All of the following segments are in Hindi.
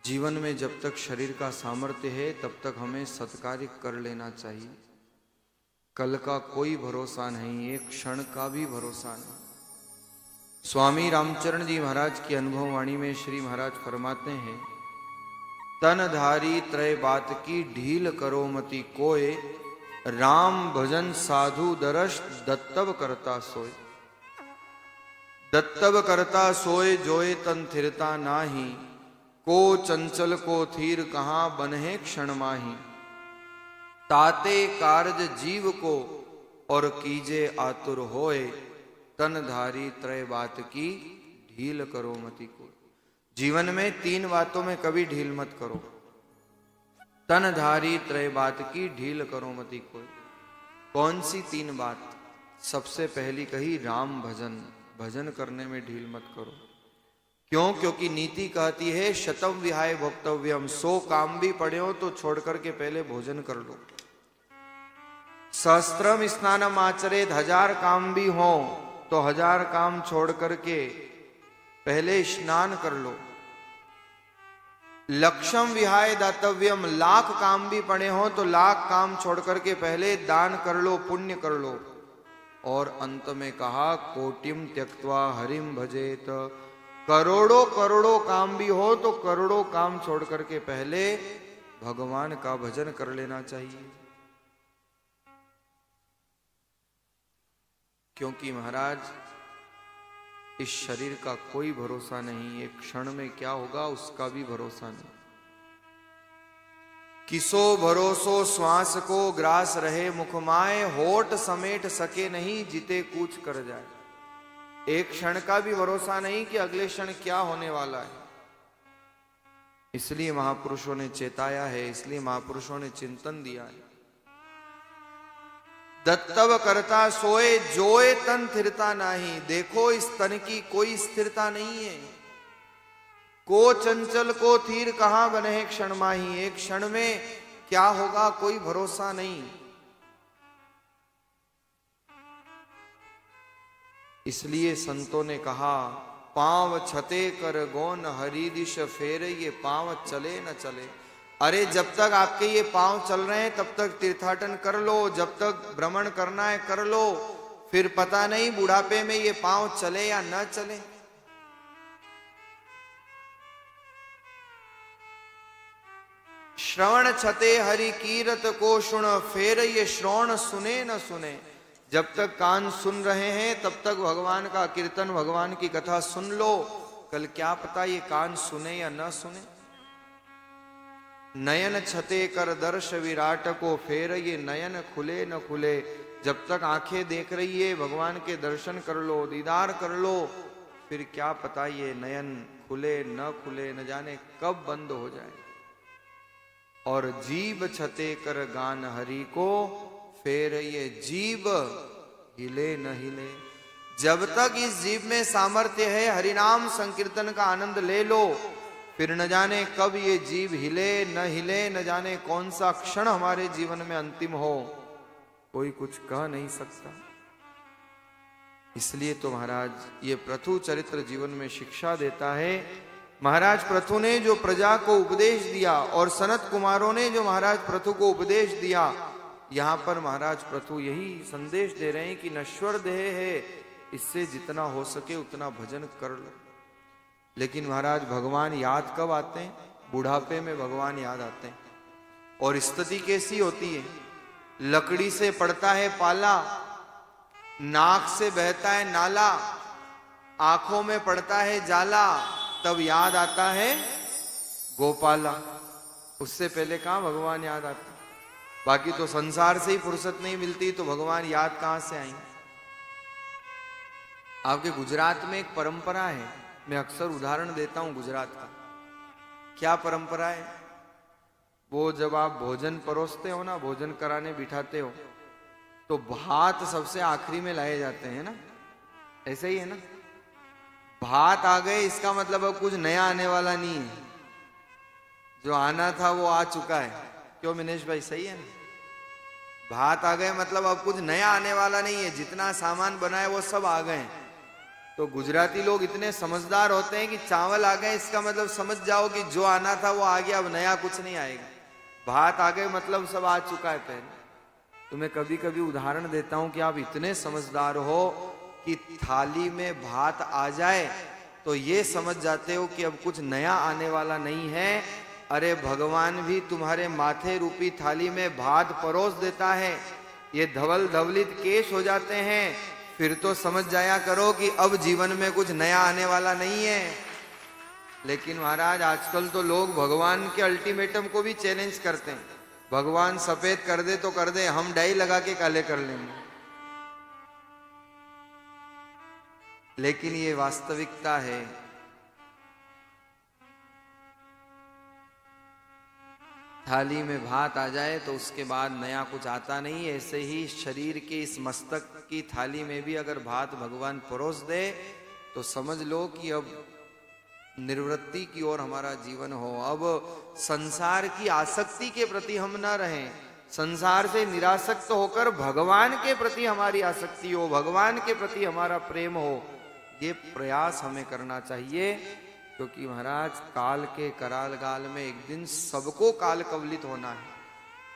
जीवन में जब तक शरीर का सामर्थ्य है तब तक हमें सत्कार्य कर लेना चाहिए। कल का कोई भरोसा नहीं, एक क्षण का भी भरोसा नहीं। स्वामी रामचरण जी महाराज की अनुभव वाणी में श्री महाराज फरमाते हैं, तन धारी त्रय बात की ढील करो मति कोय, राम भजन साधु दरस दत्तव करता सोय। दत्तव करता सोय जोय तन थिरता नाही, को चंचल को थीर कहाँ बनहे क्षण माही। ताते कार्ज जीव को और कीजे आतुर होए, तन धारी त्रय बात की ढील करो मति को। जीवन में 3 बातों में कभी ढील मत करो। तन धारी त्रय बात की ढील करो मति को। कौन सी 3 बात? सबसे पहली कही राम भजन, भजन करने में ढील मत करो। क्यों? क्योंकि नीति कहती है शतम विहाय भोक्तव्यम, 100 काम भी पड़े हो तो छोड़ करके पहले भोजन कर लो। सहस्त्रम स्नानम आचरेत, 1000 काम भी हो तो 1000 काम छोड़ करके पहले स्नान कर लो। लक्षम विहाय दातव्यम, 1,00,000 काम भी पड़े हो तो 1,00,000 काम छोड़ करके पहले दान कर लो, पुण्य कर लो। और अंत में कहा कोटिम त्यक्त्वा हरिम भजेत, करोड़ों करोड़ों काम भी हो तो करोड़ों काम छोड़ करके पहले भगवान का भजन कर लेना चाहिए। क्योंकि महाराज इस शरीर का कोई भरोसा नहीं, एक क्षण में क्या होगा उसका भी भरोसा नहीं। किसो भरोसो श्वास को ग्रास रहे मुखमाए, होठ समेट सके नहीं जिते कूच कर जाए। एक क्षण का भी भरोसा नहीं कि अगले क्षण क्या होने वाला है। इसलिए महापुरुषों ने चेताया है, इसलिए महापुरुषों ने चिंतन दिया है। दत्तव करता सोए जोए तन थिरता नहीं। देखो इस तन की कोई स्थिरता नहीं है। को चंचल को थीर कहां बने क्षण माही, एक क्षण में क्या होगा कोई भरोसा नहीं। इसलिए संतों ने कहा पांव छते कर गौन हरि दिश फेर, ये पांव चले न चले। अरे जब तक आपके ये पांव चल रहे हैं तब तक तीर्थाटन कर लो, जब तक भ्रमण करना है कर लो, फिर पता नहीं बुढ़ापे में ये पांव चले या न चले। श्रवण छते हरि कीरत को शुण, फेर ये श्रवण सुने न सुने। जब तक कान सुन रहे हैं तब तक भगवान का कीर्तन, भगवान की कथा सुन लो। कल क्या पता ये कान सुने या न सुने। नयन छते कर दर्श विराट को, फेर ये नयन खुले न खुले। जब तक आंखें देख रही है भगवान के दर्शन कर लो, दीदार कर लो, फिर क्या पता ये नयन खुले न खुले, न जाने कब बंद हो जाए। और जीव छते कर गान हरि को, फेर ये जीव हिले न हिले। जब तक इस जीव में सामर्थ्य है हरिनाम संकीर्तन का आनंद ले लो, फिर न जाने कब ये जीव हिले न हिले, न जाने कौन सा क्षण हमारे जीवन में अंतिम हो, कोई कुछ कह नहीं सकता। इसलिए तो महाराज ये पृथु चरित्र जीवन में शिक्षा देता है। महाराज पृथु ने जो प्रजा को उपदेश दिया और सनत कुमारों ने जो महाराज पृथु को उपदेश दिया, यहां पर महाराज पृथु यही संदेश दे रहे हैं कि नश्वर देह है, इससे जितना हो सके उतना भजन कर लो। लेकिन महाराज भगवान याद कब आते हैं? बुढ़ापे में भगवान याद आते हैं। और स्थिति कैसी होती है? लकड़ी से पड़ता है पाला, नाक से बहता है नाला, आंखों में पड़ता है जाला, तब याद आता है गोपाला। उससे पहले कहां भगवान याद आता? बाकी तो संसार से ही फुर्सत नहीं मिलती तो भगवान याद कहां से आएंगे। आपके गुजरात में एक परंपरा है, मैं अक्सर उदाहरण देता हूं गुजरात का। क्या परंपरा है? वो जब आप भोजन परोसते हो ना, भोजन कराने बिठाते हो, तो भात सबसे आखिरी में लाए जाते हैं ना, ऐसे ही है ना। भात आ गए इसका मतलब अब कुछ नया आने वाला नहीं है, जो आना था वो आ चुका है। क्यों मिनेश भाई, सही है ना? भात आ गए मतलब अब कुछ नया आने वाला नहीं है, जितना सामान बना है वो सब आ गए। तो गुजराती लोग इतने समझदार होते हैं कि चावल आ गए इसका मतलब समझ जाओ कि जो आना था वो आ गया, अब नया कुछ नहीं आएगा। भात आ गए मतलब सब आ चुका है पहले। तो मैं कभी कभी उदाहरण देता हूं कि आप इतने समझदार हो कि थाली में भात आ जाए तो ये समझ जाते हो कि अब कुछ नया आने वाला नहीं है। अरे भगवान भी तुम्हारे माथे रूपी थाली में भात परोस देता है, ये धवल धवलित केश हो जाते हैं, फिर तो समझ जाया करो कि अब जीवन में कुछ नया आने वाला नहीं है। लेकिन महाराज आजकल तो लोग भगवान के अल्टीमेटम को भी चैलेंज करते हैं। भगवान सफेद कर दे तो कर दे, हम डाई लगा के काले कर लेंगे। लेकिन ये वास्तविकता है। थाली में भात आ जाए तो उसके बाद नया कुछ आता नहीं। ऐसे ही शरीर के इस मस्तक की थाली में भी अगर भात भगवान परोस दे तो समझ लो कि अब निर्वृत्ति की ओर हमारा जीवन हो। अब संसार की आसक्ति के प्रति हम न रहें, संसार से निरासक्त होकर भगवान के प्रति हमारी आसक्ति हो, भगवान के प्रति हमारा प्रेम हो। ये प्रयास हमें करना चाहिए, क्योंकि महाराज काल के कराल काल में एक दिन सबको काल कवलित होना है,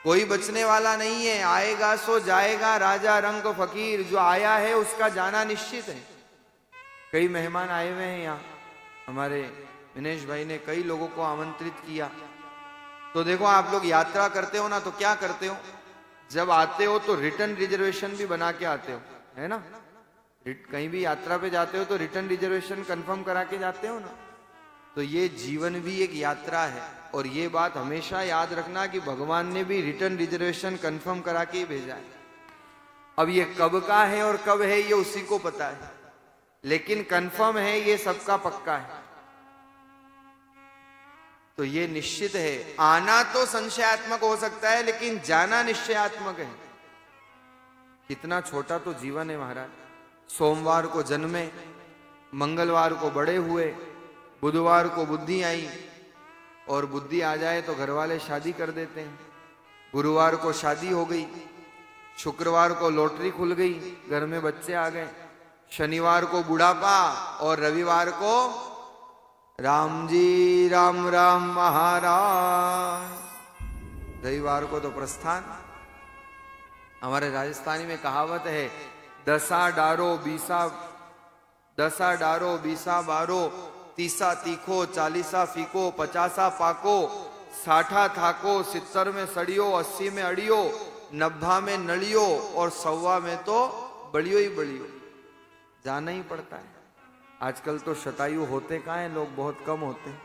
कोई बचने वाला नहीं है। आएगा सो जाएगा, राजा रंग फकीर। जो आया है उसका जाना निश्चित है। कई मेहमान आए हुए हैं यहाँ, हमारे दिनेश भाई ने कई लोगों को आमंत्रित किया। तो देखो आप लोग यात्रा करते हो ना, तो क्या करते हो, जब आते हो तो रिटर्न रिजर्वेशन भी बना के आते हो, है ना। कहीं भी यात्रा पे जाते हो तो रिटर्न रिजर्वेशन कंफर्म करा के जाते हो ना। तो ये जीवन भी एक यात्रा है, और ये बात हमेशा याद रखना कि भगवान ने भी रिटर्न रिजर्वेशन कंफर्म करा के ही भेजा है। अब ये कब का है और कब है ये उसी को पता है, लेकिन कंफर्म है, ये सबका पक्का है। तो ये निश्चित है। आना तो संशयात्मक हो सकता है, लेकिन जाना निश्चयात्मक है। कितना छोटा तो जीवन है महाराज। सोमवार को जन्मे, मंगलवार को बड़े हुए, बुधवार को बुद्धि आई, और बुद्धि आ जाए तो घर वाले शादी कर देते हैं। गुरुवार को शादी हो गई, शुक्रवार को लॉटरी खुल गई, घर में बच्चे आ गए, शनिवार को बुढ़ापा, और रविवार को राम जी राम राम महाराज, रविवार को तो प्रस्थान। हमारे राजस्थानी में कहावत है, दसा डारो बीसा बारो, तीसा तीखो, 40 फीको, 50 पाको, 60 थाको, 70 में सड़ियो, 80 में अड़ियो, 90 में नलियो, और 100 में तो बड़ियो ही बड़ियो। जाना ही पड़ता है। आजकल तो शतायु होते कहाँ हैं, लोग बहुत कम होते हैं।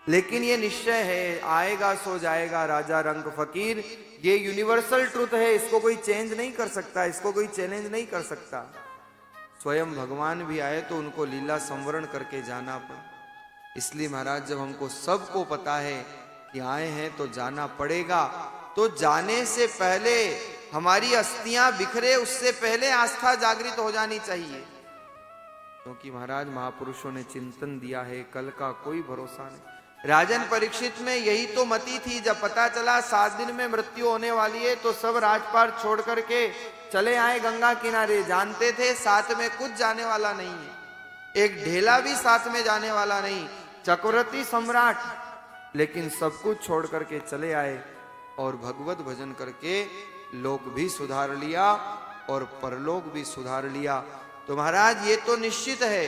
लेकिन ये निश्चय है, आएगा सो जाएगा, राजा रंग फकीर। ये यूनिवर्सल ट्रुथ है, इसको कोई चेंज नहीं कर सकता, इसको कोई चैलेंज नहीं कर सकता। स्वयं भगवान भी आए तो उनको लीला संवरण करके जाना पड़ा। इसलिए महाराज जब हमको सबको पता है कि आए हैं तो जाना पड़ेगा, तो जाने से पहले हमारी अस्थियां बिखरे, उससे पहले आस्था जागृत हो जानी चाहिए। क्योंकि महाराज महापुरुषों ने चिंतन दिया है, कल का कोई भरोसा नहीं। राजन परीक्षित में यही तो मति थी। जब पता चला 7 दिन में मृत्यु होने वाली है तो सब राजपाट छोड़ करके चले आए गंगा किनारे। जानते थे साथ में कुछ जाने वाला नहीं है, एक ढेला भी साथ में जाने वाला नहीं, चक्रवर्ती सम्राट, लेकिन सब कुछ छोड़ करके चले आए और भगवत भजन करके लोक भी सुधार लिया और परलोक भी सुधार लिया। तो महाराज ये तो निश्चित है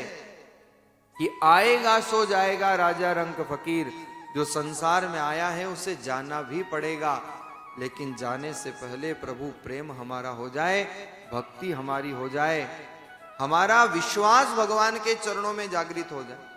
कि आएगा सो जाएगा, राजा रंग फकीर। जो संसार में आया है उसे जाना भी पड़ेगा, लेकिन जाने से पहले प्रभु प्रेम हमारा हो जाए, भक्ति हमारी हो जाए, हमारा विश्वास भगवान के चरणों में जागृत हो जाए।